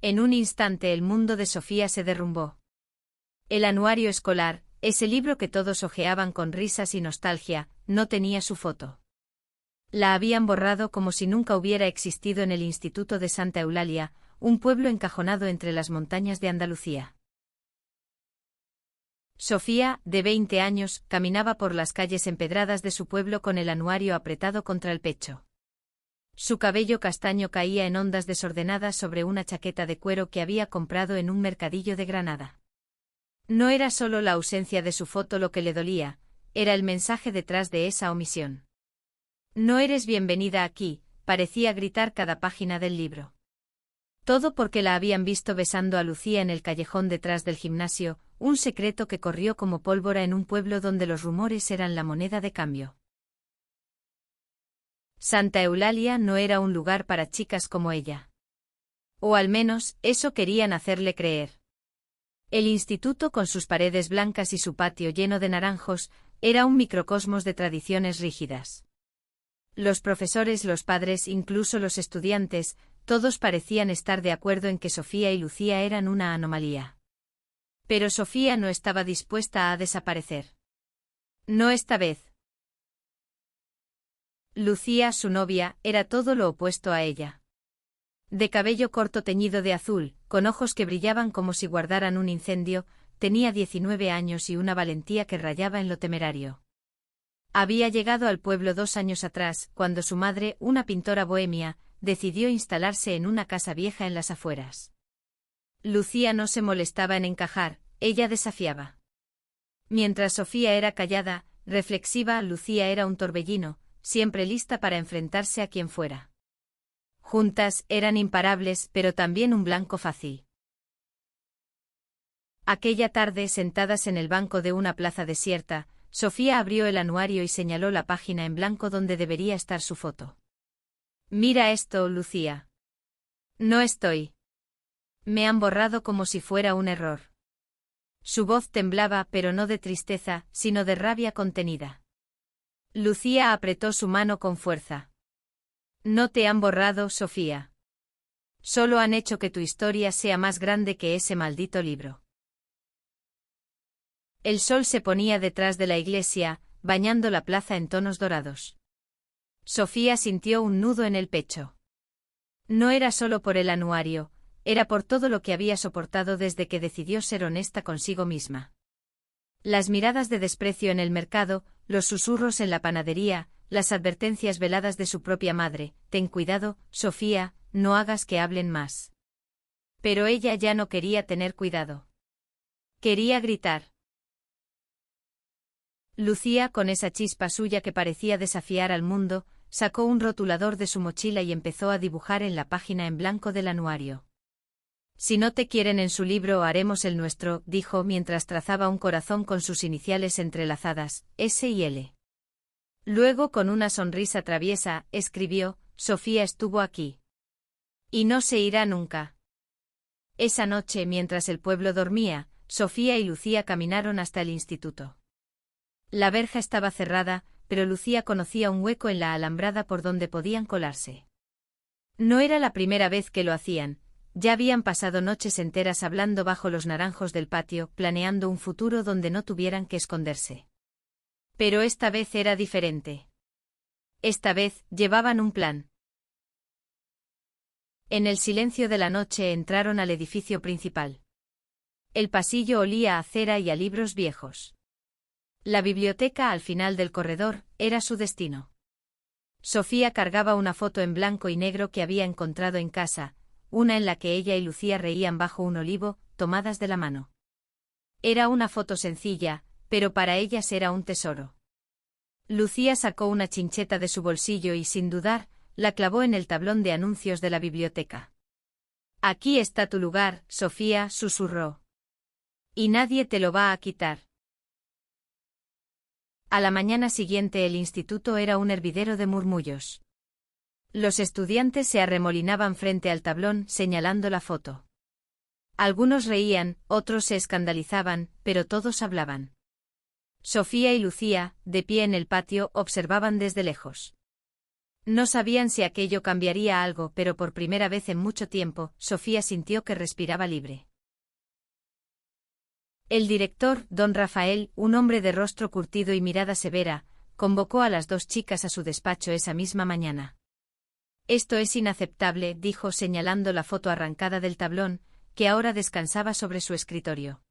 En un instante el mundo de Sofía se derrumbó. El anuario escolar, ese libro que todos hojeaban con risas y nostalgia, no tenía su foto. La habían borrado como si nunca hubiera existido en el Instituto de Santa Eulalia, un pueblo encajonado entre las montañas de Andalucía. Sofía, de 20 años, caminaba por las calles empedradas de su pueblo con el anuario apretado contra el pecho. Su cabello castaño caía en ondas desordenadas sobre una chaqueta de cuero que había comprado en un mercadillo de Granada. No era solo la ausencia de su foto lo que le dolía, era el mensaje detrás de esa omisión. No eres bienvenida aquí, parecía gritar cada página del libro. Todo porque la habían visto besando a Lucía en el callejón detrás del gimnasio, un secreto que corrió como pólvora en un pueblo donde los rumores eran la moneda de cambio. Santa Eulalia no era un lugar para chicas como ella. O al menos, eso querían hacerle creer. El instituto con sus paredes blancas y su patio lleno de naranjos, era un microcosmos de tradiciones rígidas. Los profesores, los padres, incluso los estudiantes, todos parecían estar de acuerdo en que Sofía y Lucía eran una anomalía. Pero Sofía no estaba dispuesta a desaparecer. No esta vez. Lucía, su novia, era todo lo opuesto a ella. De cabello corto teñido de azul, con ojos que brillaban como si guardaran un incendio, tenía 19 años y una valentía que rayaba en lo temerario. Había llegado al pueblo 2 años atrás, cuando su madre, una pintora bohemia, decidió instalarse en una casa vieja en las afueras. Lucía no se molestaba en encajar, ella desafiaba. Mientras Sofía era callada, reflexiva, Lucía era un torbellino, siempre lista para enfrentarse a quien fuera. Juntas, eran imparables, pero también un blanco fácil. Aquella tarde, sentadas en el banco de una plaza desierta, Sofía abrió el anuario y señaló la página en blanco donde debería estar su foto. «Mira esto, Lucía. No estoy. Me han borrado como si fuera un error». Su voz temblaba, pero no de tristeza, sino de rabia contenida. Lucía apretó su mano con fuerza. «No te han borrado, Sofía. Solo han hecho que tu historia sea más grande que ese maldito libro». El sol se ponía detrás de la iglesia, bañando la plaza en tonos dorados. Sofía sintió un nudo en el pecho. No era solo por el anuario, era por todo lo que había soportado desde que decidió ser honesta consigo misma. Las miradas de desprecio en el mercado, los susurros en la panadería, las advertencias veladas de su propia madre: «Ten cuidado, Sofía, no hagas que hablen más». Pero ella ya no quería tener cuidado. Quería gritar. Lucía, con esa chispa suya que parecía desafiar al mundo, sacó un rotulador de su mochila y empezó a dibujar en la página en blanco del anuario. «Si no te quieren en su libro, haremos el nuestro», dijo mientras trazaba un corazón con sus iniciales entrelazadas, S y L. Luego, con una sonrisa traviesa, escribió: «Sofía estuvo aquí. Y no se irá nunca». Esa noche, mientras el pueblo dormía, Sofía y Lucía caminaron hasta el instituto. La verja estaba cerrada, pero Lucía conocía un hueco en la alambrada por donde podían colarse. No era la primera vez que lo hacían, ya habían pasado noches enteras hablando bajo los naranjos del patio, planeando un futuro donde no tuvieran que esconderse. Pero esta vez era diferente. Esta vez, llevaban un plan. En el silencio de la noche entraron al edificio principal. El pasillo olía a cera y a libros viejos. La biblioteca al final del corredor era su destino. Sofía cargaba una foto en blanco y negro que había encontrado en casa, una en la que ella y Lucía reían bajo un olivo, tomadas de la mano. Era una foto sencilla, pero para ellas era un tesoro. Lucía sacó una chincheta de su bolsillo y, sin dudar, la clavó en el tablón de anuncios de la biblioteca. «Aquí está tu lugar, Sofía», susurró. «Y nadie te lo va a quitar». A la mañana siguiente el instituto era un hervidero de murmullos. Los estudiantes se arremolinaban frente al tablón, señalando la foto. Algunos reían, otros se escandalizaban, pero todos hablaban. Sofía y Lucía, de pie en el patio, observaban desde lejos. No sabían si aquello cambiaría algo, pero por primera vez en mucho tiempo, Sofía sintió que respiraba libre. El director, don Rafael, un hombre de rostro curtido y mirada severa, convocó a las dos chicas a su despacho esa misma mañana. Esto es inaceptable, dijo señalando la foto arrancada del tablón, que ahora descansaba sobre su escritorio.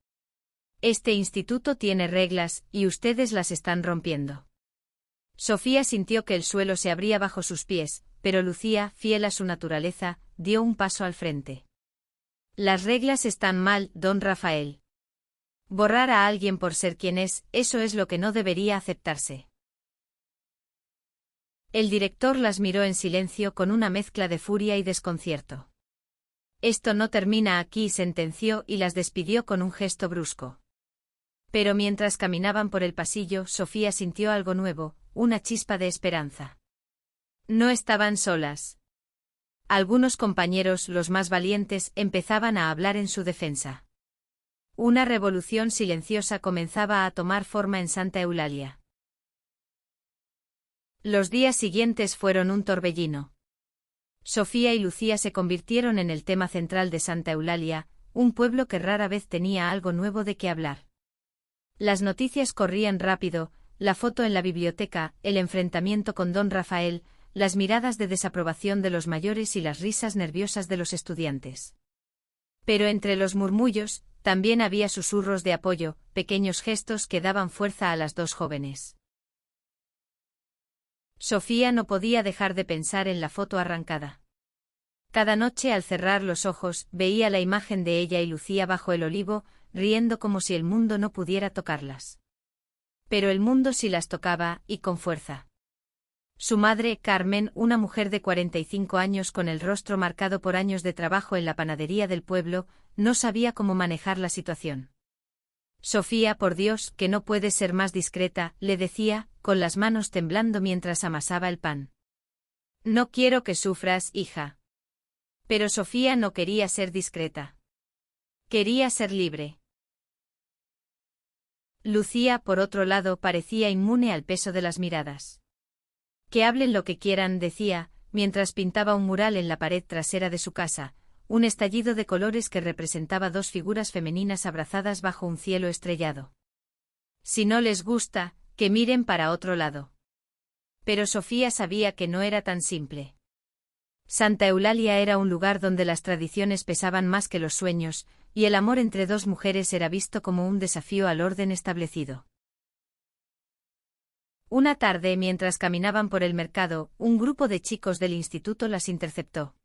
Este instituto tiene reglas, y ustedes las están rompiendo. Sofía sintió que el suelo se abría bajo sus pies, pero Lucía, fiel a su naturaleza, dio un paso al frente. Las reglas están mal, don Rafael. Borrar a alguien por ser quien es, eso es lo que no debería aceptarse. El director las miró en silencio con una mezcla de furia y desconcierto. Esto no termina aquí, sentenció y las despidió con un gesto brusco. Pero mientras caminaban por el pasillo, Sofía sintió algo nuevo, una chispa de esperanza. No estaban solas. Algunos compañeros, los más valientes, empezaban a hablar en su defensa. Una revolución silenciosa comenzaba a tomar forma en Santa Eulalia. Los días siguientes fueron un torbellino. Sofía y Lucía se convirtieron en el tema central de Santa Eulalia, un pueblo que rara vez tenía algo nuevo de qué hablar. Las noticias corrían rápido, la foto en la biblioteca, el enfrentamiento con don Rafael, las miradas de desaprobación de los mayores y las risas nerviosas de los estudiantes. Pero entre los murmullos, también había susurros de apoyo, pequeños gestos que daban fuerza a las dos jóvenes. Sofía no podía dejar de pensar en la foto arrancada. Cada noche al cerrar los ojos, veía la imagen de ella y Lucía bajo el olivo, riendo como si el mundo no pudiera tocarlas. Pero el mundo sí las tocaba, y con fuerza. Su madre, Carmen, una mujer de 45 años con el rostro marcado por años de trabajo en la panadería del pueblo, no sabía cómo manejar la situación. Sofía, por Dios, que no puedes ser más discreta, le decía, con las manos temblando mientras amasaba el pan. No quiero que sufras, hija. Pero Sofía no quería ser discreta. Quería ser libre. Lucía, por otro lado, parecía inmune al peso de las miradas. Que hablen lo que quieran, decía, mientras pintaba un mural en la pared trasera de su casa, un estallido de colores que representaba dos figuras femeninas abrazadas bajo un cielo estrellado. Si no les gusta, que miren para otro lado. Pero Sofía sabía que no era tan simple. Santa Eulalia era un lugar donde las tradiciones pesaban más que los sueños, y el amor entre dos mujeres era visto como un desafío al orden establecido. Una tarde, mientras caminaban por el mercado, un grupo de chicos del instituto las interceptó.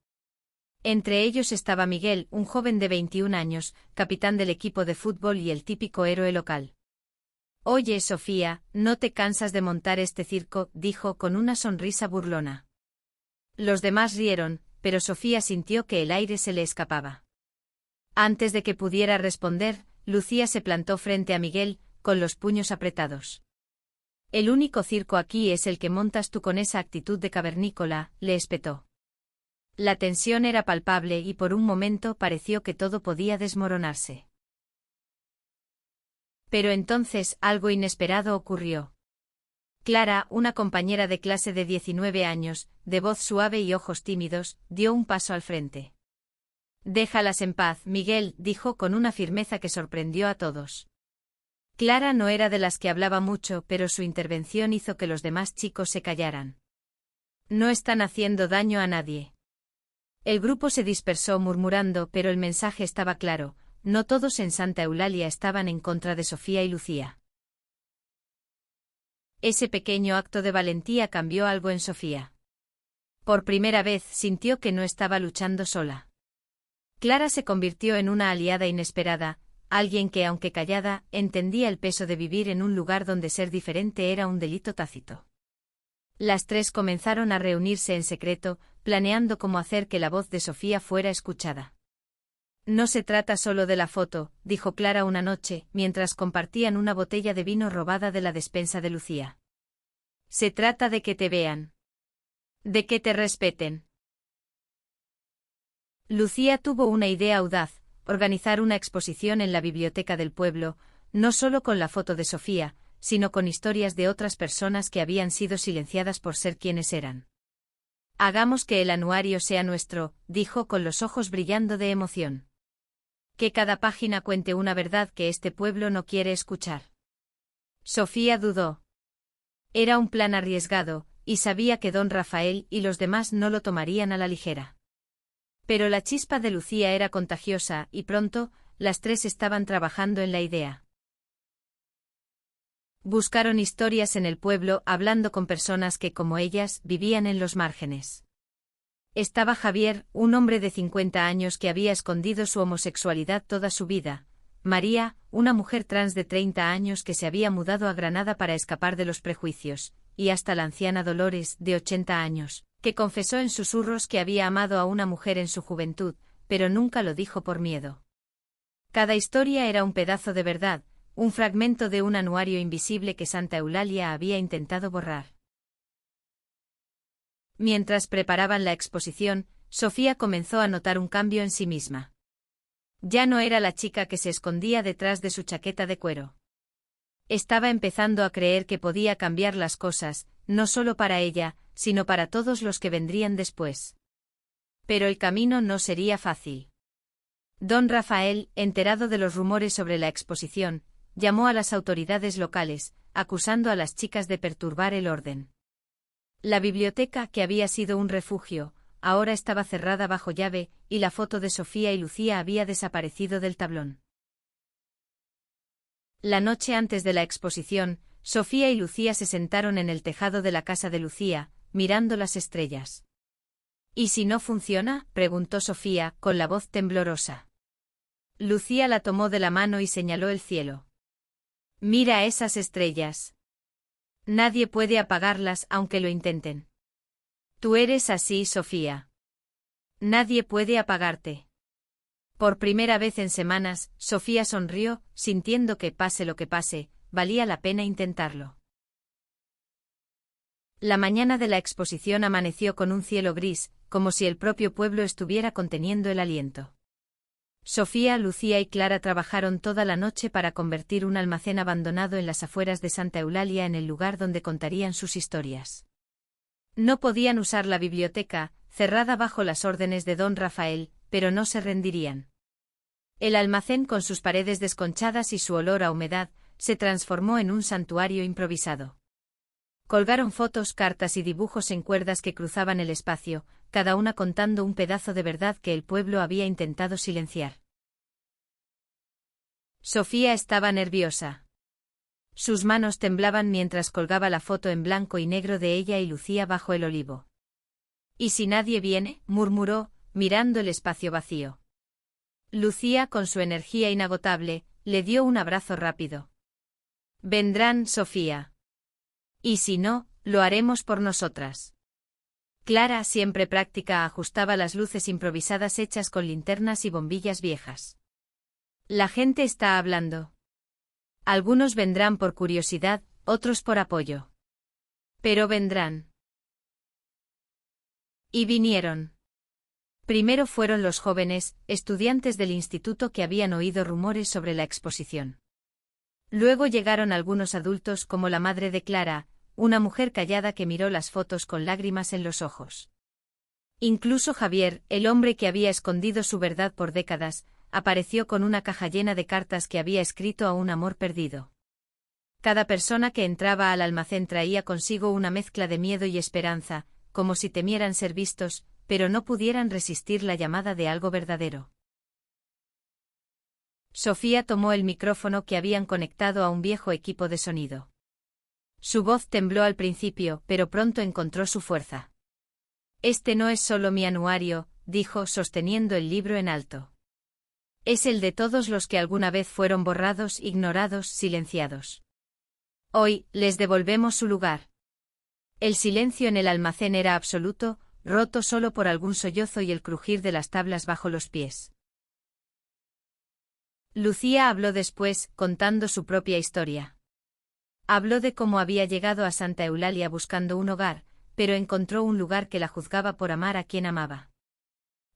Entre ellos estaba Miguel, un joven de 21 años, capitán del equipo de fútbol y el típico héroe local. «Oye, Sofía, ¿no te cansas de montar este circo?», dijo con una sonrisa burlona. Los demás rieron, pero Sofía sintió que el aire se le escapaba. Antes de que pudiera responder, Lucía se plantó frente a Miguel, con los puños apretados. «El único circo aquí es el que montas tú con esa actitud de cavernícola», le espetó. La tensión era palpable y por un momento pareció que todo podía desmoronarse. Pero entonces algo inesperado ocurrió. Clara, una compañera de clase de 19 años, de voz suave y ojos tímidos, dio un paso al frente. «Déjalas en paz, Miguel», dijo con una firmeza que sorprendió a todos. Clara no era de las que hablaba mucho, pero su intervención hizo que los demás chicos se callaran. «No están haciendo daño a nadie». El grupo se dispersó murmurando, pero el mensaje estaba claro, no todos en Santa Eulalia estaban en contra de Sofía y Lucía. Ese pequeño acto de valentía cambió algo en Sofía. Por primera vez sintió que no estaba luchando sola. Clara se convirtió en una aliada inesperada, alguien que, aunque callada, entendía el peso de vivir en un lugar donde ser diferente era un delito tácito. Las tres comenzaron a reunirse en secreto, planeando cómo hacer que la voz de Sofía fuera escuchada. «No se trata solo de la foto», dijo Clara una noche, mientras compartían una botella de vino robada de la despensa de Lucía. «Se trata de que te vean. De que te respeten». Lucía tuvo una idea audaz, organizar una exposición en la biblioteca del pueblo, no solo con la foto de Sofía, sino con historias de otras personas que habían sido silenciadas por ser quienes eran. Hagamos que el anuario sea nuestro, dijo con los ojos brillando de emoción. Que cada página cuente una verdad que este pueblo no quiere escuchar. Sofía dudó. Era un plan arriesgado, y sabía que don Rafael y los demás no lo tomarían a la ligera. Pero la chispa de Lucía era contagiosa, y pronto, las tres estaban trabajando en la idea. Buscaron historias en el pueblo hablando con personas que, como ellas, vivían en los márgenes. Estaba Javier, un hombre de 50 años que había escondido su homosexualidad toda su vida. María, una mujer trans de 30 años que se había mudado a Granada para escapar de los prejuicios, y hasta la anciana Dolores, de 80 años, que confesó en susurros que había amado a una mujer en su juventud, pero nunca lo dijo por miedo. Cada historia era un pedazo de verdad, un fragmento de un anuario invisible que Santa Eulalia había intentado borrar. Mientras preparaban la exposición, Sofía comenzó a notar un cambio en sí misma. Ya no era la chica que se escondía detrás de su chaqueta de cuero. Estaba empezando a creer que podía cambiar las cosas, no solo para ella, sino para todos los que vendrían después. Pero el camino no sería fácil. Don Rafael, enterado de los rumores sobre la exposición, llamó a las autoridades locales, acusando a las chicas de perturbar el orden. La biblioteca, que había sido un refugio, ahora estaba cerrada bajo llave, y la foto de Sofía y Lucía había desaparecido del tablón. La noche antes de la exposición, Sofía y Lucía se sentaron en el tejado de la casa de Lucía, mirando las estrellas. ¿Y si no funciona?, preguntó Sofía, con la voz temblorosa. Lucía la tomó de la mano y señaló el cielo. Mira esas estrellas. Nadie puede apagarlas aunque lo intenten. Tú eres así, Sofía. Nadie puede apagarte. Por primera vez en semanas, Sofía sonrió, sintiendo que, pase lo que pase, valía la pena intentarlo. La mañana de la exposición amaneció con un cielo gris, como si el propio pueblo estuviera conteniendo el aliento. Sofía, Lucía y Clara trabajaron toda la noche para convertir un almacén abandonado en las afueras de Santa Eulalia en el lugar donde contarían sus historias. No podían usar la biblioteca, cerrada bajo las órdenes de don Rafael, pero no se rendirían. El almacén, con sus paredes desconchadas y su olor a humedad, se transformó en un santuario improvisado. Colgaron fotos, cartas y dibujos en cuerdas que cruzaban el espacio, cada una contando un pedazo de verdad que el pueblo había intentado silenciar. Sofía estaba nerviosa. Sus manos temblaban mientras colgaba la foto en blanco y negro de ella y Lucía bajo el olivo. ¿Y si nadie viene?, murmuró, mirando el espacio vacío. Lucía, con su energía inagotable, le dio un abrazo rápido. Vendrán, Sofía. Y si no, lo haremos por nosotras. Clara, siempre práctica, ajustaba las luces improvisadas hechas con linternas y bombillas viejas. La gente está hablando. Algunos vendrán por curiosidad, otros por apoyo. Pero vendrán. Y vinieron. Primero fueron los jóvenes, estudiantes del instituto que habían oído rumores sobre la exposición. Luego llegaron algunos adultos como la madre de Clara, una mujer callada que miró las fotos con lágrimas en los ojos. Incluso Javier, el hombre que había escondido su verdad por décadas, apareció con una caja llena de cartas que había escrito a un amor perdido. Cada persona que entraba al almacén traía consigo una mezcla de miedo y esperanza, como si temieran ser vistos, pero no pudieran resistir la llamada de algo verdadero. Sofía tomó el micrófono que habían conectado a un viejo equipo de sonido. Su voz tembló al principio, pero pronto encontró su fuerza. Este no es solo mi anuario, dijo, sosteniendo el libro en alto. Es el de todos los que alguna vez fueron borrados, ignorados, silenciados. Hoy, les devolvemos su lugar. El silencio en el almacén era absoluto, roto solo por algún sollozo y el crujir de las tablas bajo los pies. Lucía habló después, contando su propia historia. Habló de cómo había llegado a Santa Eulalia buscando un hogar, pero encontró un lugar que la juzgaba por amar a quien amaba.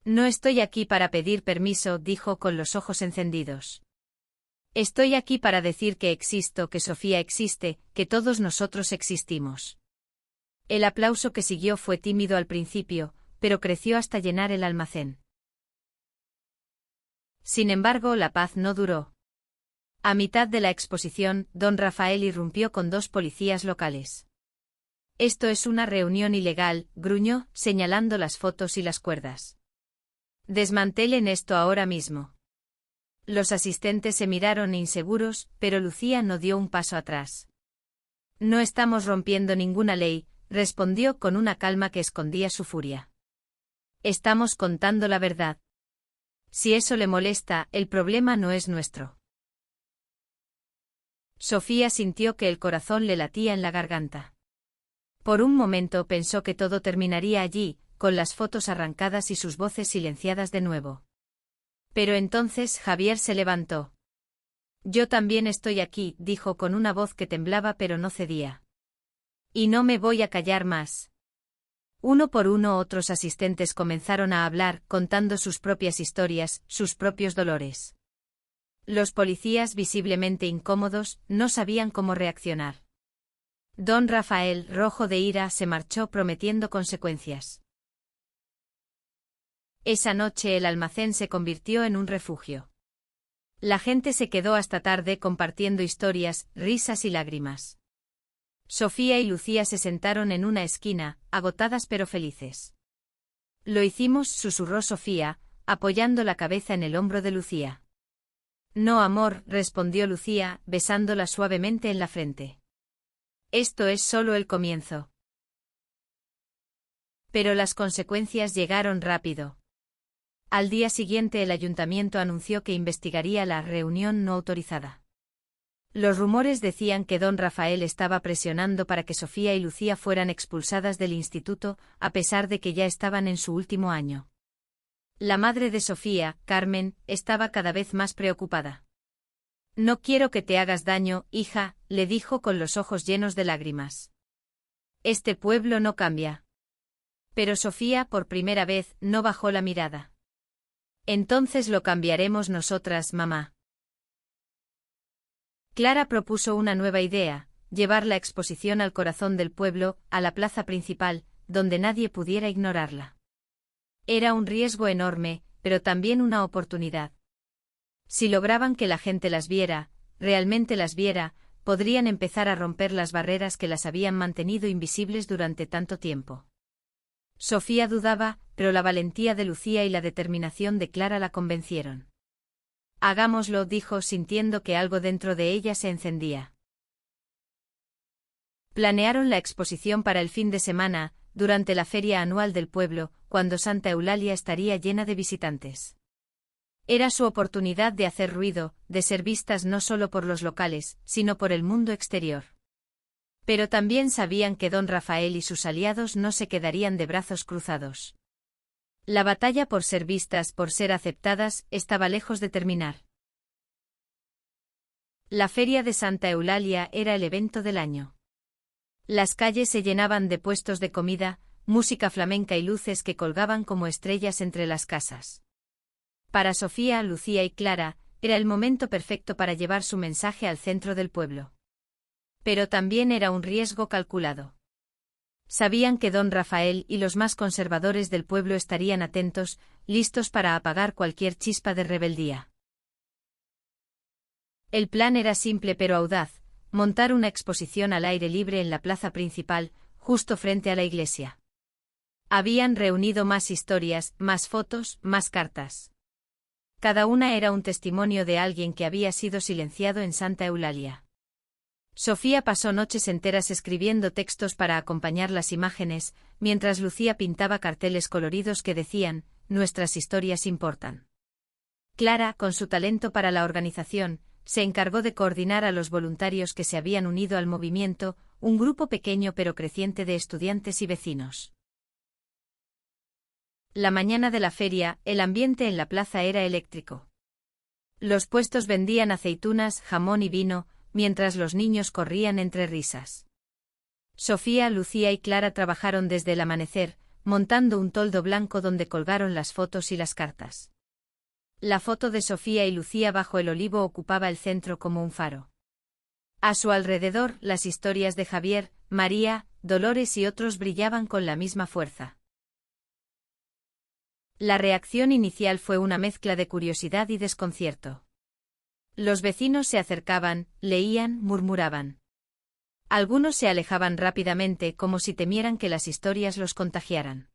No estoy aquí para pedir permiso, dijo con los ojos encendidos. Estoy aquí para decir que existo, que Sofía existe, que todos nosotros existimos. El aplauso que siguió fue tímido al principio, pero creció hasta llenar el almacén. Sin embargo, la paz no duró. A mitad de la exposición, don Rafael irrumpió con 2 policías locales. «Esto es una reunión ilegal», gruñó, señalando las fotos y las cuerdas. «Desmantelen esto ahora mismo». Los asistentes se miraron inseguros, pero Lucía no dio un paso atrás. «No estamos rompiendo ninguna ley», respondió con una calma que escondía su furia. «Estamos contando la verdad. Si eso le molesta, el problema no es nuestro». Sofía sintió que el corazón le latía en la garganta. Por un momento pensó que todo terminaría allí, con las fotos arrancadas y sus voces silenciadas de nuevo. Pero entonces Javier se levantó. «Yo también estoy aquí», dijo con una voz que temblaba pero no cedía. «Y no me voy a callar más». Uno por uno otros asistentes comenzaron a hablar, contando sus propias historias, sus propios dolores. Los policías, visiblemente incómodos, no sabían cómo reaccionar. Don Rafael, rojo de ira, se marchó prometiendo consecuencias. Esa noche el almacén se convirtió en un refugio. La gente se quedó hasta tarde compartiendo historias, risas y lágrimas. Sofía y Lucía se sentaron en una esquina, agotadas pero felices. «Lo hicimos», susurró Sofía, apoyando la cabeza en el hombro de Lucía. «No, amor», respondió Lucía, besándola suavemente en la frente. «Esto es solo el comienzo». Pero las consecuencias llegaron rápido. Al día siguiente el ayuntamiento anunció que investigaría la reunión no autorizada. Los rumores decían que don Rafael estaba presionando para que Sofía y Lucía fueran expulsadas del instituto, a pesar de que ya estaban en su último año. La madre de Sofía, Carmen, estaba cada vez más preocupada. «Noquiero que te hagas daño, hija», le dijo con los ojos llenos de lágrimas. «Este pueblo no cambia». Pero Sofía, por primera vez, no bajó la mirada. «Entonces lo cambiaremos nosotras, mamá». Clara propuso una nueva idea, llevar la exposición al corazón del pueblo, a la plaza principal, donde nadie pudiera ignorarla. Era un riesgo enorme, pero también una oportunidad. Si lograban que la gente las viera, realmente las viera, podrían empezar a romper las barreras que las habían mantenido invisibles durante tanto tiempo. Sofía dudaba, pero la valentía de Lucía y la determinación de Clara la convencieron. «Hagámoslo», dijo, sintiendo que algo dentro de ella se encendía. Planearon la exposición para el fin de semana, durante la feria anual del pueblo, cuando Santa Eulalia estaría llena de visitantes. Era su oportunidad de hacer ruido, de ser vistas no solo por los locales, sino por el mundo exterior. Pero también sabían que don Rafael y sus aliados no se quedarían de brazos cruzados. La batalla por ser vistas, por ser aceptadas, estaba lejos de terminar. La feria de Santa Eulalia era el evento del año. Las calles se llenaban de puestos de comida, música flamenca y luces que colgaban como estrellas entre las casas. Para Sofía, Lucía y Clara, era el momento perfecto para llevar su mensaje al centro del pueblo. Pero también era un riesgo calculado. Sabían que don Rafael y los más conservadores del pueblo estarían atentos, listos para apagar cualquier chispa de rebeldía. El plan era simple pero audaz: montar una exposición al aire libre en la plaza principal, justo frente a la iglesia. Habían reunido más historias, más fotos, más cartas. Cada una era un testimonio de alguien que había sido silenciado en Santa Eulalia. Sofía pasó noches enteras escribiendo textos para acompañar las imágenes, mientras Lucía pintaba carteles coloridos que decían: «Nuestras historias importan». Clara, con su talento para la organización, se encargó de coordinar a los voluntarios que se habían unido al movimiento, un grupo pequeño pero creciente de estudiantes y vecinos. La mañana de la feria, el ambiente en la plaza era eléctrico. Los puestos vendían aceitunas, jamón y vino, mientras los niños corrían entre risas. Sofía, Lucía y Clara trabajaron desde el amanecer, montando un toldo blanco donde colgaron las fotos y las cartas. La foto de Sofía y Lucía bajo el olivo ocupaba el centro como un faro. A su alrededor, las historias de Javier, María, Dolores y otros brillaban con la misma fuerza. La reacción inicial fue una mezcla de curiosidad y desconcierto. Los vecinos se acercaban, leían, murmuraban. Algunos se alejaban rápidamente como si temieran que las historias los contagiaran.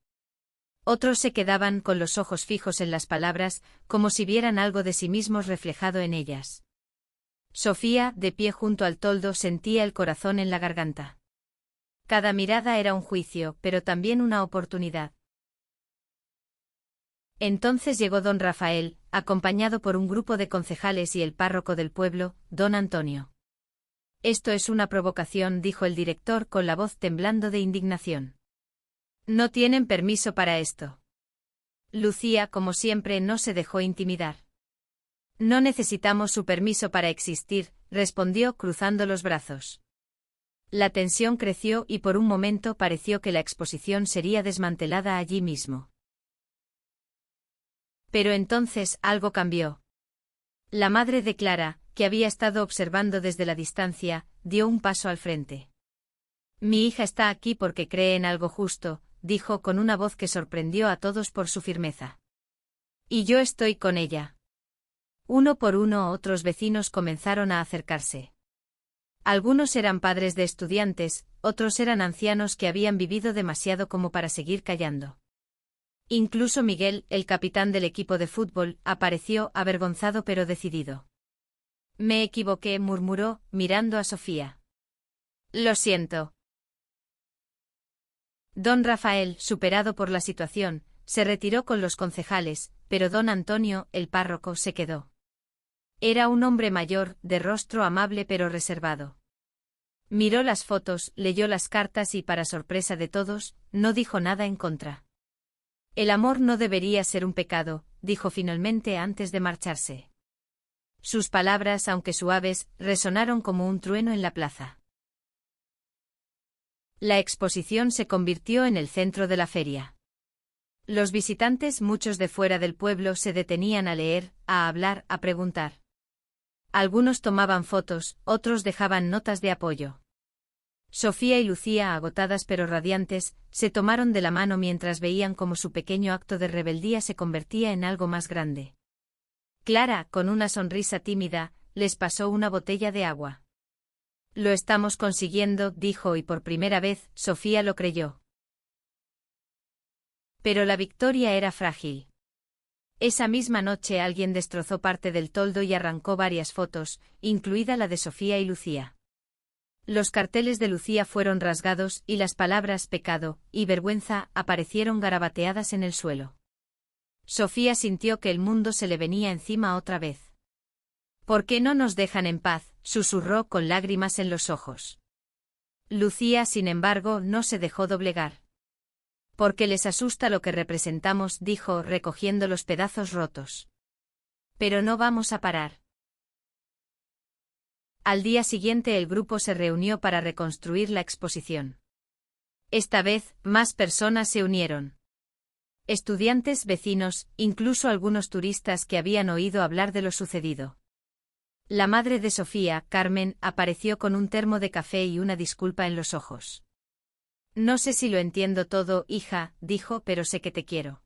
Otros se quedaban con los ojos fijos en las palabras, como si vieran algo de sí mismos reflejado en ellas. Sofía, de pie junto al toldo, sentía el corazón en la garganta. Cada mirada era un juicio, pero también una oportunidad. Entonces llegó don Rafael, acompañado por un grupo de concejales y el párroco del pueblo, don Antonio. «Esto es una provocación», dijo el director con la voz temblando de indignación. «No tienen permiso para esto». Lucía, como siempre, no se dejó intimidar. «No necesitamos su permiso para existir», respondió cruzando los brazos. La tensión creció y por un momento pareció que la exposición sería desmantelada allí mismo. Pero entonces algo cambió. La madre de Clara, que había estado observando desde la distancia, dio un paso al frente. «Mi hija está aquí porque cree en algo justo», dijo con una voz que sorprendió a todos por su firmeza. «Y yo estoy con ella». Uno por uno otros vecinos comenzaron a acercarse. Algunos eran padres de estudiantes, otros eran ancianos que habían vivido demasiado como para seguir callando. Incluso Miguel, el capitán del equipo de fútbol, apareció avergonzado pero decidido. «Me equivoqué», murmuró, mirando a Sofía. «Lo siento». Don Rafael, superado por la situación, se retiró con los concejales, pero don Antonio, el párroco, se quedó. Era un hombre mayor, de rostro amable pero reservado. Miró las fotos, leyó las cartas y, para sorpresa de todos, no dijo nada en contra. «El amor no debería ser un pecado», dijo finalmente antes de marcharse. Sus palabras, aunque suaves, resonaron como un trueno en la plaza. La exposición se convirtió en el centro de la feria. Los visitantes, muchos de fuera del pueblo, se detenían a leer, a hablar, a preguntar. Algunos tomaban fotos, otros dejaban notas de apoyo. Sofía y Lucía, agotadas pero radiantes, se tomaron de la mano mientras veían cómo su pequeño acto de rebeldía se convertía en algo más grande. Clara, con una sonrisa tímida, les pasó una botella de agua. «Lo estamos consiguiendo», dijo, y por primera vez, Sofía lo creyó. Pero la victoria era frágil. Esa misma noche alguien destrozó parte del toldo y arrancó varias fotos, incluida la de Sofía y Lucía. Los carteles de Lucía fueron rasgados y las palabras «pecado» y «vergüenza» aparecieron garabateadas en el suelo. Sofía sintió que el mundo se le venía encima otra vez. «¿Por qué no nos dejan en paz?», susurró con lágrimas en los ojos. Lucía, sin embargo, no se dejó doblegar. «Porque les asusta lo que representamos», dijo, recogiendo los pedazos rotos. «Pero no vamos a parar». Al día siguiente el grupo se reunió para reconstruir la exposición. Esta vez, más personas se unieron. Estudiantes, vecinos, incluso algunos turistas que habían oído hablar de lo sucedido. La madre de Sofía, Carmen, apareció con un termo de café y una disculpa en los ojos. «No sé si lo entiendo todo, hija», dijo, «pero sé que te quiero».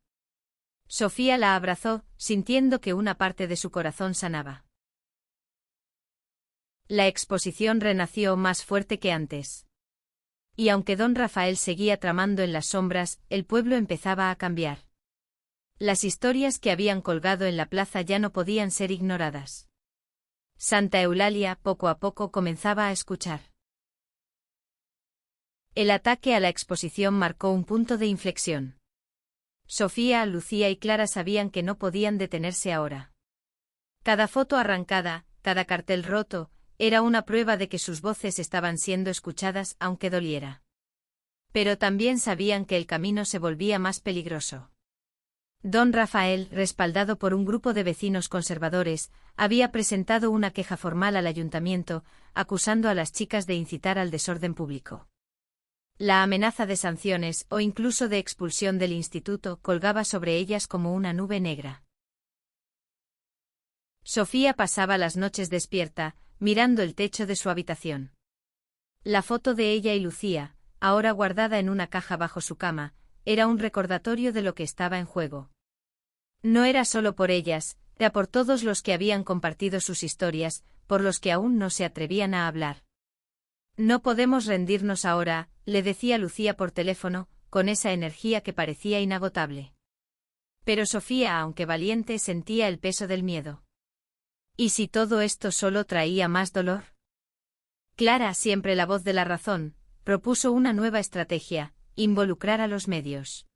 Sofía la abrazó, sintiendo que una parte de su corazón sanaba. La exposición renació más fuerte que antes. Y aunque don Rafael seguía tramando en las sombras, el pueblo empezaba a cambiar. Las historias que habían colgado en la plaza ya no podían ser ignoradas. Santa Eulalia, poco a poco, comenzaba a escuchar. El ataque a la exposición marcó un punto de inflexión. Sofía, Lucía y Clara sabían que no podían detenerse ahora. Cada foto arrancada, cada cartel roto, era una prueba de que sus voces estaban siendo escuchadas aunque doliera. Pero también sabían que el camino se volvía más peligroso. Don Rafael, respaldado por un grupo de vecinos conservadores, había presentado una queja formal al ayuntamiento, acusando a las chicas de incitar al desorden público. La amenaza de sanciones o incluso de expulsión del instituto colgaba sobre ellas como una nube negra. Sofía pasaba las noches despierta, mirando el techo de su habitación. La foto de ella y Lucía, ahora guardada en una caja bajo su cama, era un recordatorio de lo que estaba en juego. No era solo por ellas, era por todos los que habían compartido sus historias, por los que aún no se atrevían a hablar. No podemos rendirnos ahora, le decía Lucía por teléfono, con esa energía que parecía inagotable. Pero Sofía, aunque valiente, sentía el peso del miedo. ¿Y si todo esto solo traía más dolor? Clara, siempre la voz de la razón, propuso una nueva estrategia: involucrar a los medios.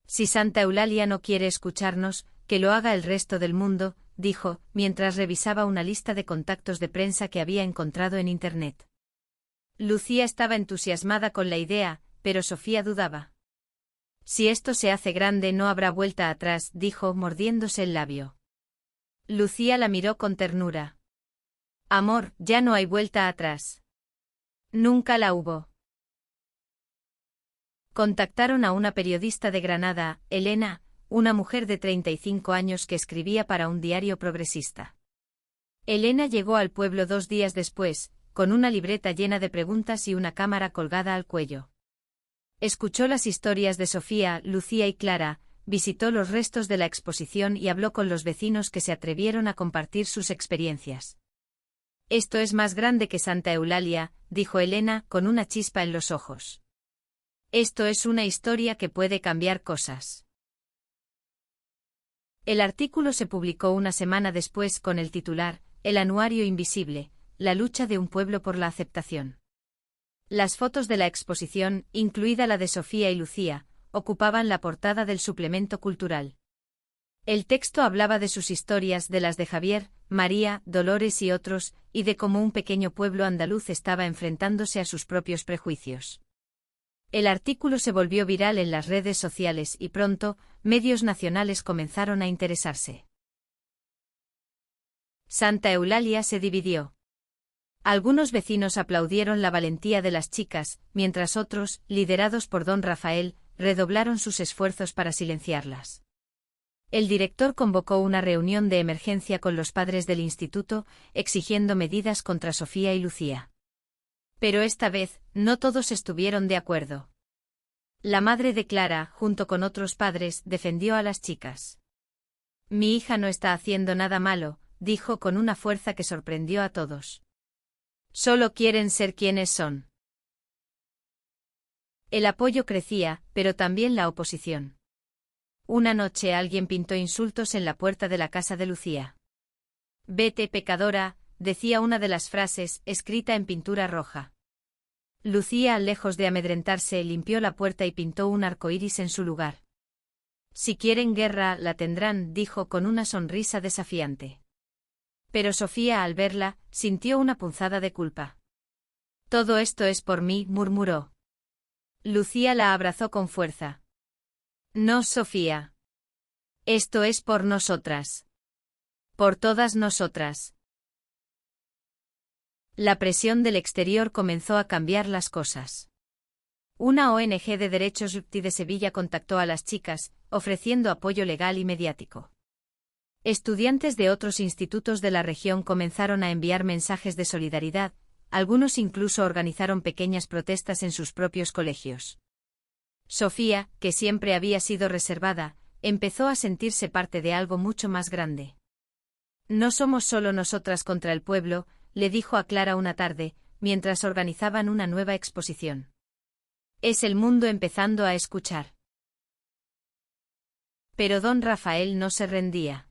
Si Santa Eulalia no quiere escucharnos, que lo haga el resto del mundo, dijo, mientras revisaba una lista de contactos de prensa que había encontrado en Internet. Lucía estaba entusiasmada con la idea, pero Sofía dudaba. Si esto se hace grande no habrá vuelta atrás, dijo, mordiéndose el labio. Lucía la miró con ternura. Amor, ya no hay vuelta atrás. Nunca la hubo. Contactaron a una periodista de Granada, Elena, una mujer de 35 años que escribía para un diario progresista. Elena llegó al pueblo 2 días después, con una libreta llena de preguntas y una cámara colgada al cuello. Escuchó las historias de Sofía, Lucía y Clara, visitó los restos de la exposición y habló con los vecinos que se atrevieron a compartir sus experiencias. Esto es más grande que Santa Eulalia, dijo Elena, con una chispa en los ojos. Esto es una historia que puede cambiar cosas. El artículo se publicó una semana después con el titular, El anuario invisible, la lucha de un pueblo por la aceptación. Las fotos de la exposición, incluida la de Sofía y Lucía, ocupaban la portada del suplemento cultural. El texto hablaba de sus historias, de las de Javier, María, Dolores y otros, y de cómo un pequeño pueblo andaluz estaba enfrentándose a sus propios prejuicios. El artículo se volvió viral en las redes sociales y pronto, medios nacionales comenzaron a interesarse. Santa Eulalia se dividió. Algunos vecinos aplaudieron la valentía de las chicas, mientras otros, liderados por don Rafael, redoblaron sus esfuerzos para silenciarlas. El director convocó una reunión de emergencia con los padres del instituto, exigiendo medidas contra Sofía y Lucía. Pero esta vez, no todos estuvieron de acuerdo. La madre de Clara, junto con otros padres, defendió a las chicas. Mi hija no está haciendo nada malo, dijo con una fuerza que sorprendió a todos. Solo quieren ser quienes son. El apoyo crecía, pero también la oposición. Una noche alguien pintó insultos en la puerta de la casa de Lucía. Vete, pecadora, decía una de las frases, escrita en pintura roja. Lucía, lejos de amedrentarse, limpió la puerta y pintó un arco iris en su lugar. Si quieren guerra, la tendrán, dijo con una sonrisa desafiante. Pero Sofía, al verla, sintió una punzada de culpa. Todo esto es por mí, murmuró. Lucía la abrazó con fuerza. No, Sofía. Esto es por nosotras. Por todas nosotras. La presión del exterior comenzó a cambiar las cosas. Una ONG de derechos LGBTI de Sevilla contactó a las chicas, ofreciendo apoyo legal y mediático. Estudiantes de otros institutos de la región comenzaron a enviar mensajes de solidaridad, algunos incluso organizaron pequeñas protestas en sus propios colegios. Sofía, que siempre había sido reservada, empezó a sentirse parte de algo mucho más grande. No somos solo nosotras contra el pueblo, le dijo a Clara una tarde, mientras organizaban una nueva exposición. Es el mundo empezando a escuchar. Pero don Rafael no se rendía.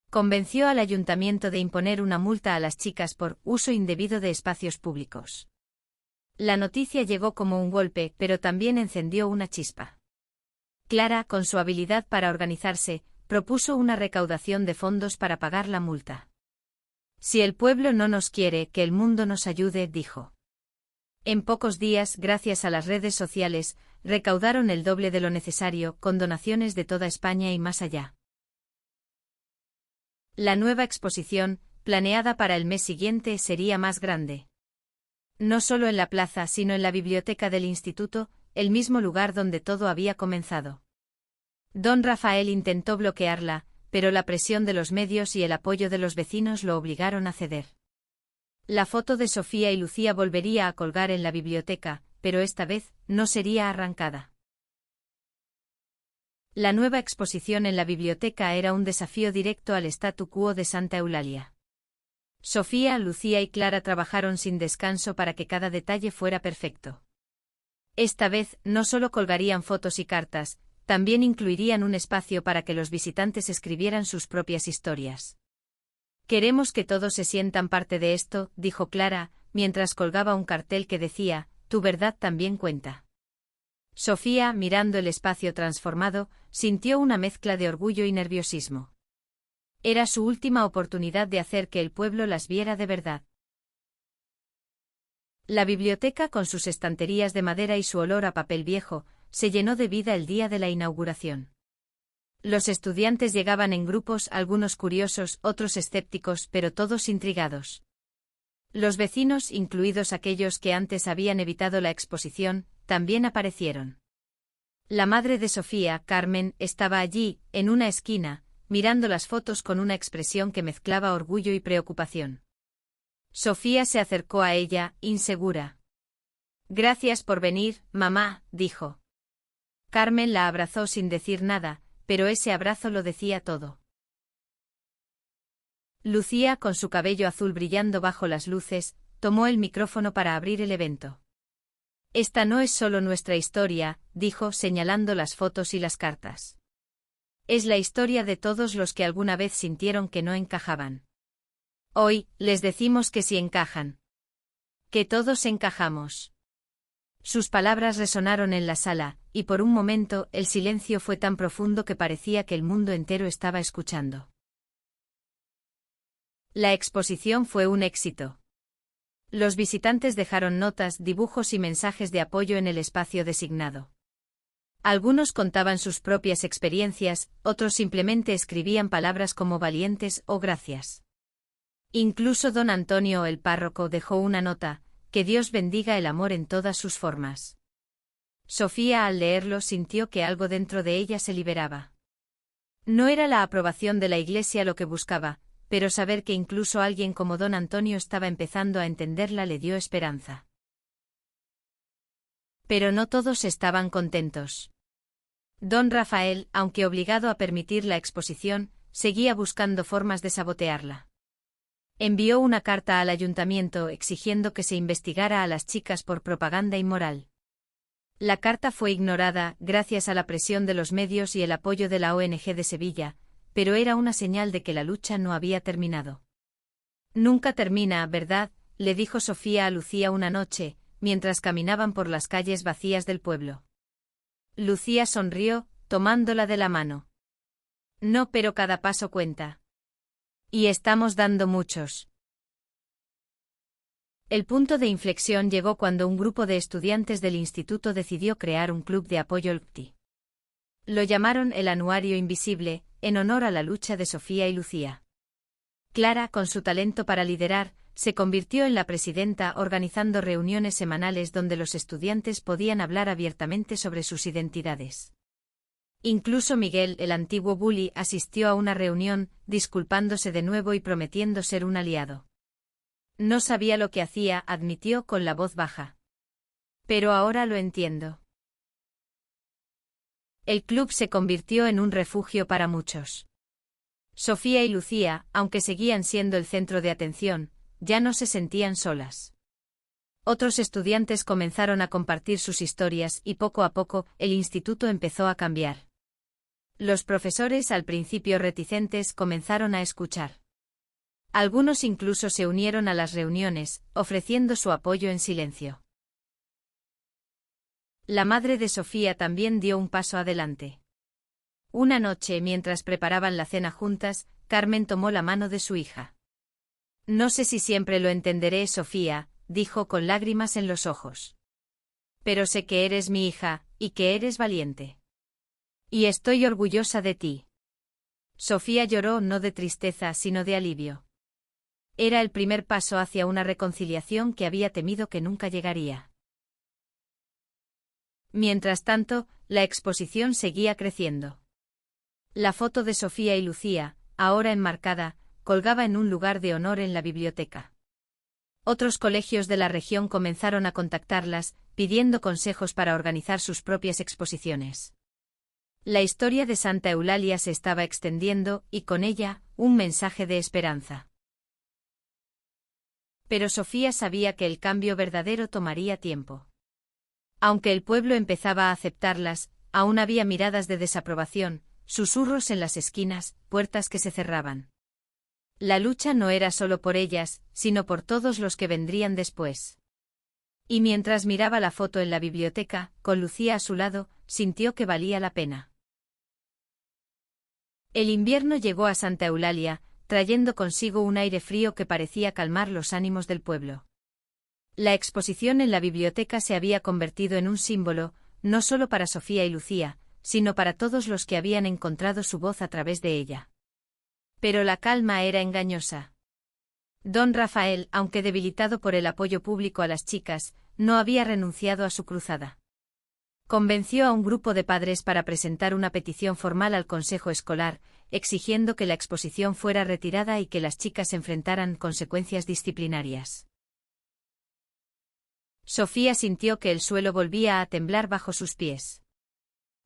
Convenció al ayuntamiento de imponer una multa a las chicas por uso indebido de espacios públicos. La noticia llegó como un golpe, pero también encendió una chispa. Clara, con su habilidad para organizarse, propuso una recaudación de fondos para pagar la multa. Si el pueblo no nos quiere, que el mundo nos ayude, dijo. En pocos días, gracias a las redes sociales, recaudaron el doble de lo necesario, con donaciones de toda España y más allá. La nueva exposición, planeada para el mes siguiente, sería más grande. No solo en la plaza, sino en la biblioteca del instituto, el mismo lugar donde todo había comenzado. Don Rafael intentó bloquearla, pero la presión de los medios y el apoyo de los vecinos lo obligaron a ceder. La foto de Sofía y Lucía volvería a colgar en la biblioteca, pero esta vez no sería arrancada. La nueva exposición en la biblioteca era un desafío directo al statu quo de Santa Eulalia. Sofía, Lucía y Clara trabajaron sin descanso para que cada detalle fuera perfecto. Esta vez no solo colgarían fotos y cartas, también incluirían un espacio para que los visitantes escribieran sus propias historias. «Queremos que todos se sientan parte de esto», dijo Clara, mientras colgaba un cartel que decía, «Tu verdad también cuenta». Sofía, mirando el espacio transformado, sintió una mezcla de orgullo y nerviosismo. Era su última oportunidad de hacer que el pueblo las viera de verdad. La biblioteca, con sus estanterías de madera y su olor a papel viejo, se llenó de vida el día de la inauguración. Los estudiantes llegaban en grupos, algunos curiosos, otros escépticos, pero todos intrigados. Los vecinos, incluidos aquellos que antes habían evitado la exposición, también aparecieron. La madre de Sofía, Carmen, estaba allí, en una esquina, mirando las fotos con una expresión que mezclaba orgullo y preocupación. Sofía se acercó a ella, insegura. «Gracias por venir, mamá», dijo. Carmen la abrazó sin decir nada, pero ese abrazo lo decía todo. Lucía, con su cabello azul brillando bajo las luces, tomó el micrófono para abrir el evento. «Esta no es solo nuestra historia», dijo señalando las fotos y las cartas. «Es la historia de todos los que alguna vez sintieron que no encajaban. Hoy, les decimos que sí encajan. Que todos encajamos». Sus palabras resonaron en la sala, y por un momento el silencio fue tan profundo que parecía que el mundo entero estaba escuchando. La exposición fue un éxito. Los visitantes dejaron notas, dibujos y mensajes de apoyo en el espacio designado. Algunos contaban sus propias experiencias, otros simplemente escribían palabras como valientes o gracias. Incluso don Antonio, el párroco, dejó una nota: «Que Dios bendiga el amor en todas sus formas». Sofía, al leerlo, sintió que algo dentro de ella se liberaba. No era la aprobación de la Iglesia lo que buscaba, pero saber que incluso alguien como don Antonio estaba empezando a entenderla le dio esperanza. Pero no todos estaban contentos. Don Rafael, aunque obligado a permitir la exposición, seguía buscando formas de sabotearla. Envió una carta al ayuntamiento exigiendo que se investigara a las chicas por propaganda inmoral. La carta fue ignorada, gracias a la presión de los medios y el apoyo de la ONG de Sevilla, pero era una señal de que la lucha no había terminado. «Nunca termina, ¿verdad?», le dijo Sofía a Lucía una noche, mientras caminaban por las calles vacías del pueblo. Lucía sonrió, tomándola de la mano. «No, pero cada paso cuenta. Y estamos dando muchos». El punto de inflexión llegó cuando un grupo de estudiantes del instituto decidió crear un club de apoyo LGTBI. Lo llamaron el Anuario Invisible, en honor a la lucha de Sofía y Lucía. Clara, con su talento para liderar, se convirtió en la presidenta, organizando reuniones semanales donde los estudiantes podían hablar abiertamente sobre sus identidades. Incluso Miguel, el antiguo bully, asistió a una reunión, disculpándose de nuevo y prometiendo ser un aliado. «No sabía lo que hacía», admitió con la voz baja. «Pero ahora lo entiendo». El club se convirtió en un refugio para muchos. Sofía y Lucía, aunque seguían siendo el centro de atención, ya no se sentían solas. Otros estudiantes comenzaron a compartir sus historias y poco a poco el instituto empezó a cambiar. Los profesores, al principio reticentes, comenzaron a escuchar. Algunos incluso se unieron a las reuniones, ofreciendo su apoyo en silencio. La madre de Sofía también dio un paso adelante. Una noche, mientras preparaban la cena juntas, Carmen tomó la mano de su hija. «No sé si siempre lo entenderé, Sofía», dijo con lágrimas en los ojos. «Pero sé que eres mi hija, y que eres valiente. Y estoy orgullosa de ti». Sofía lloró, no de tristeza, sino de alivio. Era el primer paso hacia una reconciliación que había temido que nunca llegaría. Mientras tanto, la exposición seguía creciendo. La foto de Sofía y Lucía, ahora enmarcada, colgaba en un lugar de honor en la biblioteca. Otros colegios de la región comenzaron a contactarlas, pidiendo consejos para organizar sus propias exposiciones. La historia de Santa Eulalia se estaba extendiendo, y con ella, un mensaje de esperanza. Pero Sofía sabía que el cambio verdadero tomaría tiempo. Aunque el pueblo empezaba a aceptarlas, aún había miradas de desaprobación, susurros en las esquinas, puertas que se cerraban. La lucha no era solo por ellas, sino por todos los que vendrían después. Y mientras miraba la foto en la biblioteca, con Lucía a su lado, sintió que valía la pena. El invierno llegó a Santa Eulalia, trayendo consigo un aire frío que parecía calmar los ánimos del pueblo. La exposición en la biblioteca se había convertido en un símbolo, no solo para Sofía y Lucía, sino para todos los que habían encontrado su voz a través de ella. Pero la calma era engañosa. Don Rafael, aunque debilitado por el apoyo público a las chicas, no había renunciado a su cruzada. Convenció a un grupo de padres para presentar una petición formal al consejo escolar, exigiendo que la exposición fuera retirada y que las chicas enfrentaran consecuencias disciplinarias. Sofía sintió que el suelo volvía a temblar bajo sus pies.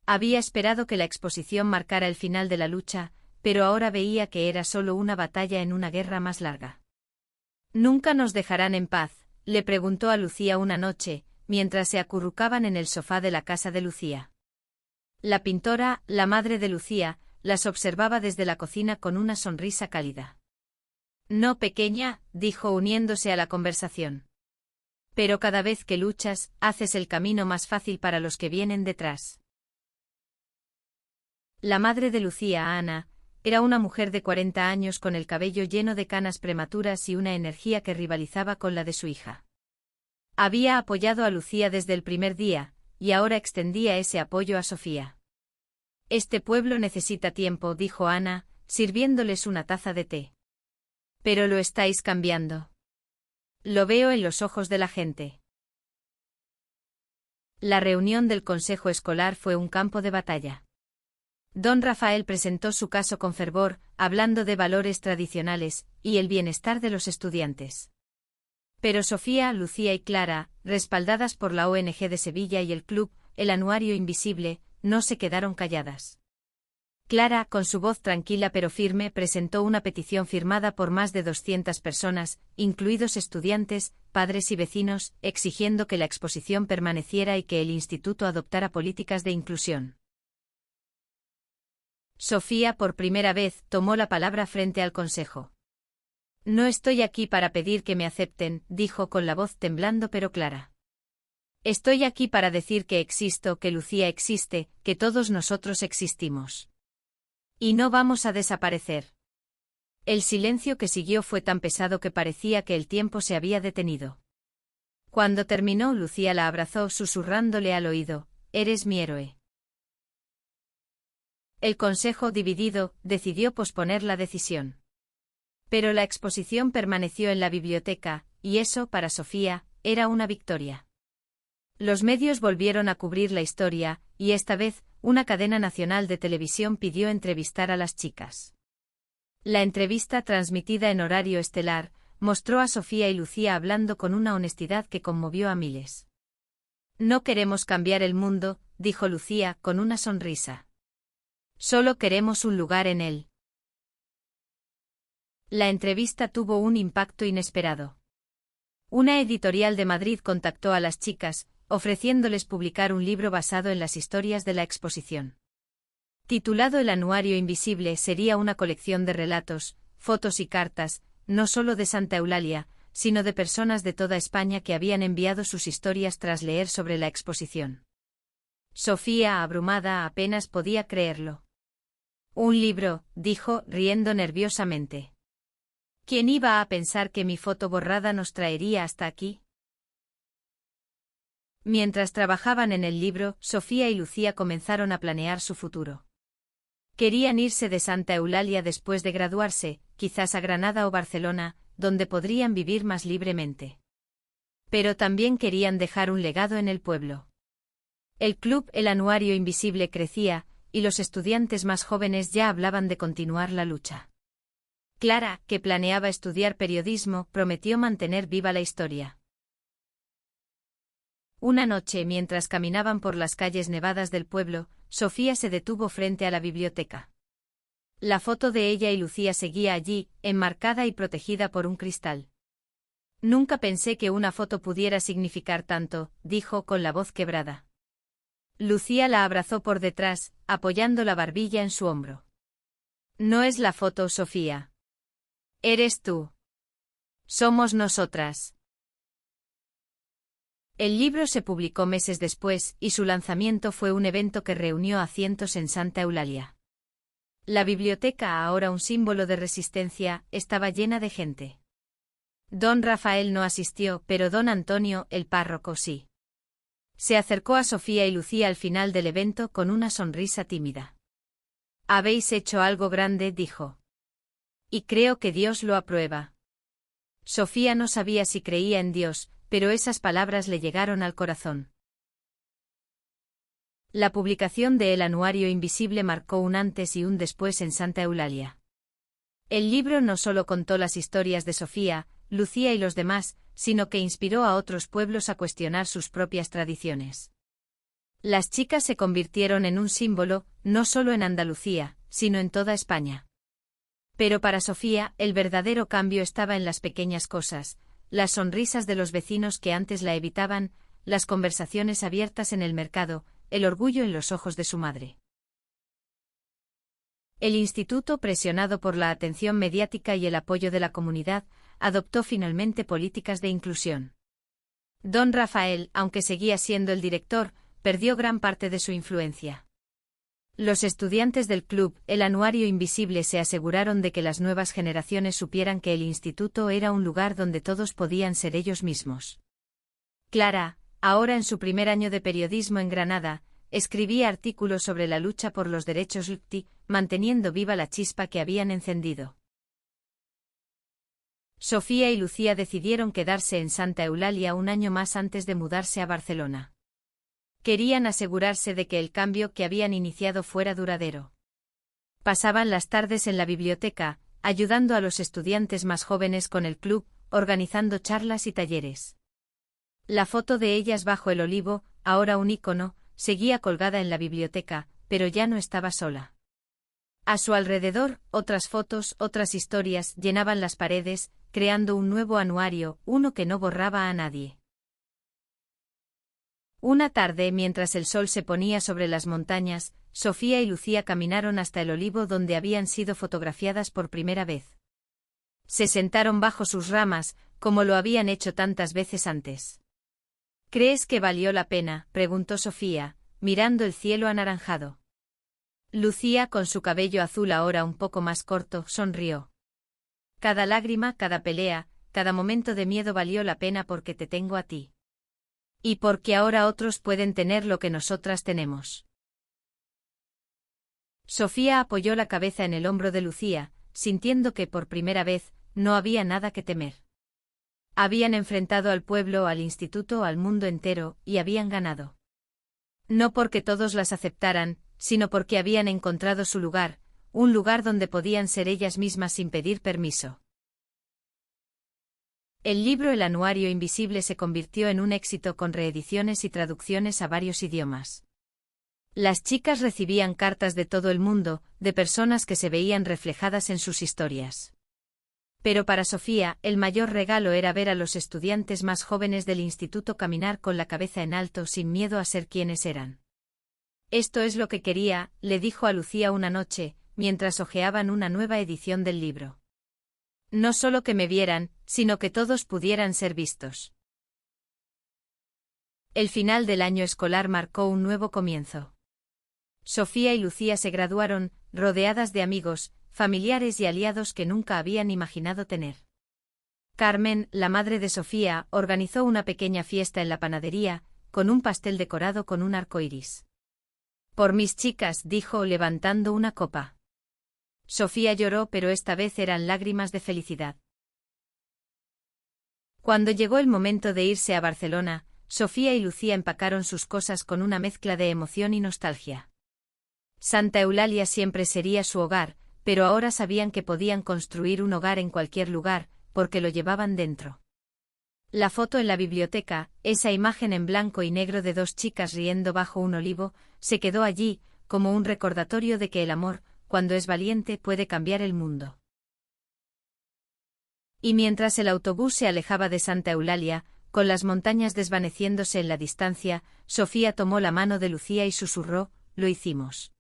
Había esperado que la exposición marcara el final de la lucha, pero ahora veía que era solo una batalla en una guerra más larga. «¿Nunca nos dejarán en paz?», le preguntó a Lucía una noche, mientras se acurrucaban en el sofá de la casa de Lucía. La pintora, la madre de Lucía, las observaba desde la cocina con una sonrisa cálida. «No, pequeña», dijo uniéndose a la conversación. «Pero cada vez que luchas, haces el camino más fácil para los que vienen detrás». La madre de Lucía, Ana, era una mujer de 40 años con el cabello lleno de canas prematuras y una energía que rivalizaba con la de su hija. Había apoyado a Lucía desde el primer día, y ahora extendía ese apoyo a Sofía. «Este pueblo necesita tiempo», dijo Ana, sirviéndoles una taza de té. «Pero lo estáis cambiando. Lo veo en los ojos de la gente». La reunión del consejo escolar fue un campo de batalla. Don Rafael presentó su caso con fervor, hablando de valores tradicionales y el bienestar de los estudiantes. Pero Sofía, Lucía y Clara, respaldadas por la ONG de Sevilla y el club, el Anuario Invisible, no se quedaron calladas. Clara, con su voz tranquila pero firme, presentó una petición firmada por más de 200 personas, incluidos estudiantes, padres y vecinos, exigiendo que la exposición permaneciera y que el instituto adoptara políticas de inclusión. Sofía por primera vez tomó la palabra frente al consejo. «No estoy aquí para pedir que me acepten», dijo con la voz temblando pero clara. «Estoy aquí para decir que existo, que Lucía existe, que todos nosotros existimos. Y no vamos a desaparecer». El silencio que siguió fue tan pesado que parecía que el tiempo se había detenido. Cuando terminó, Lucía la abrazó susurrándole al oído: «Eres mi héroe». El consejo, dividido, decidió posponer la decisión. Pero la exposición permaneció en la biblioteca, y eso, para Sofía, era una victoria. Los medios volvieron a cubrir la historia, y esta vez, una cadena nacional de televisión pidió entrevistar a las chicas. La entrevista, transmitida en horario estelar, mostró a Sofía y Lucía hablando con una honestidad que conmovió a miles. «No queremos cambiar el mundo», dijo Lucía, con una sonrisa. «Solo queremos un lugar en él». La entrevista tuvo un impacto inesperado. Una editorial de Madrid contactó a las chicas, ofreciéndoles publicar un libro basado en las historias de la exposición. Titulado El Anuario Invisible, sería una colección de relatos, fotos y cartas, no solo de Santa Eulalia, sino de personas de toda España que habían enviado sus historias tras leer sobre la exposición. Sofía, abrumada, apenas podía creerlo. «Un libro», dijo, riendo nerviosamente. «¿Quién iba a pensar que mi foto borrada nos traería hasta aquí?». Mientras trabajaban en el libro, Sofía y Lucía comenzaron a planear su futuro. Querían irse de Santa Eulalia después de graduarse, quizás a Granada o Barcelona, donde podrían vivir más libremente. Pero también querían dejar un legado en el pueblo. El club El Anuario Invisible crecía, y los estudiantes más jóvenes ya hablaban de continuar la lucha. Clara, que planeaba estudiar periodismo, prometió mantener viva la historia. Una noche, mientras caminaban por las calles nevadas del pueblo, Sofía se detuvo frente a la biblioteca. La foto de ella y Lucía seguía allí, enmarcada y protegida por un cristal. Nunca pensé que una foto pudiera significar tanto, dijo con la voz quebrada. Lucía la abrazó por detrás, apoyando la barbilla en su hombro. No es la foto, Sofía. Eres tú. Somos nosotras. El libro se publicó meses después, y su lanzamiento fue un evento que reunió a cientos en Santa Eulalia. La biblioteca, ahora un símbolo de resistencia, estaba llena de gente. Don Rafael no asistió, pero don Antonio, el párroco, sí. Se acercó a Sofía y Lucía al final del evento con una sonrisa tímida. «Habéis hecho algo grande», dijo. «Y creo que Dios lo aprueba». Sofía no sabía si creía en Dios, pero esas palabras le llegaron al corazón. La publicación de El Anuario Invisible marcó un antes y un después en Santa Eulalia. El libro no solo contó las historias de Sofía, Lucía y los demás, sino que inspiró a otros pueblos a cuestionar sus propias tradiciones. Las chicas se convirtieron en un símbolo, no solo en Andalucía, sino en toda España. Pero para Sofía, el verdadero cambio estaba en las pequeñas cosas, las sonrisas de los vecinos que antes la evitaban, las conversaciones abiertas en el mercado, el orgullo en los ojos de su madre. El instituto, presionado por la atención mediática y el apoyo de la comunidad, adoptó finalmente políticas de inclusión. Don Rafael, aunque seguía siendo el director, perdió gran parte de su influencia. Los estudiantes del club, El Anuario Invisible, se aseguraron de que las nuevas generaciones supieran que el instituto era un lugar donde todos podían ser ellos mismos. Clara, ahora en su primer año de periodismo en Granada, escribía artículos sobre la lucha por los derechos LGTBI, manteniendo viva la chispa que habían encendido. Sofía y Lucía decidieron quedarse en Santa Eulalia un año más antes de mudarse a Barcelona. Querían asegurarse de que el cambio que habían iniciado fuera duradero. Pasaban las tardes en la biblioteca, ayudando a los estudiantes más jóvenes con el club, organizando charlas y talleres. La foto de ellas bajo el olivo, ahora un ícono, seguía colgada en la biblioteca, pero ya no estaba sola. A su alrededor, otras fotos, otras historias, llenaban las paredes, creando un nuevo anuario, uno que no borraba a nadie. Una tarde, mientras el sol se ponía sobre las montañas, Sofía y Lucía caminaron hasta el olivo donde habían sido fotografiadas por primera vez. Se sentaron bajo sus ramas, como lo habían hecho tantas veces antes. ¿Crees que valió la pena?, preguntó Sofía, mirando el cielo anaranjado. Lucía, con su cabello azul ahora un poco más corto, sonrió. Cada lágrima, cada pelea, cada momento de miedo valió la pena porque te tengo a ti. Y porque ahora otros pueden tener lo que nosotras tenemos. Sofía apoyó la cabeza en el hombro de Lucía, sintiendo que por primera vez, no había nada que temer. Habían enfrentado al pueblo, al instituto, al mundo entero, y habían ganado. No porque todos las aceptaran, sino porque habían encontrado su lugar, un lugar donde podían ser ellas mismas sin pedir permiso. El libro El Anuario Invisible se convirtió en un éxito con reediciones y traducciones a varios idiomas. Las chicas recibían cartas de todo el mundo, de personas que se veían reflejadas en sus historias. Pero para Sofía, el mayor regalo era ver a los estudiantes más jóvenes del instituto caminar con la cabeza en alto sin miedo a ser quienes eran. Esto es lo que quería, le dijo a Lucía una noche, mientras hojeaban una nueva edición del libro. No solo que me vieran, sino que todos pudieran ser vistos. El final del año escolar marcó un nuevo comienzo. Sofía y Lucía se graduaron, rodeadas de amigos, familiares y aliados que nunca habían imaginado tener. Carmen, la madre de Sofía, organizó una pequeña fiesta en la panadería, con un pastel decorado con un arco iris. «Por mis chicas», dijo levantando una copa. Sofía lloró, pero esta vez eran lágrimas de felicidad. Cuando llegó el momento de irse a Barcelona, Sofía y Lucía empacaron sus cosas con una mezcla de emoción y nostalgia. Santa Eulalia siempre sería su hogar, pero ahora sabían que podían construir un hogar en cualquier lugar, porque lo llevaban dentro. La foto en la biblioteca, esa imagen en blanco y negro de dos chicas riendo bajo un olivo, se quedó allí, como un recordatorio de que el amor, cuando es valiente, puede cambiar el mundo. Y mientras el autobús se alejaba de Santa Eulalia, con las montañas desvaneciéndose en la distancia, Sofía tomó la mano de Lucía y susurró: «Lo hicimos».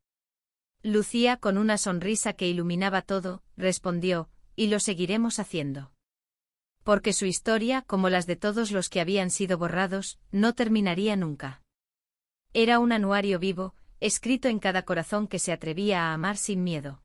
Lucía, con una sonrisa que iluminaba todo, respondió: «Y lo seguiremos haciendo». Porque su historia, como las de todos los que habían sido borrados, no terminaría nunca. Era un anuario vivo, escrito en cada corazón que se atrevía a amar sin miedo.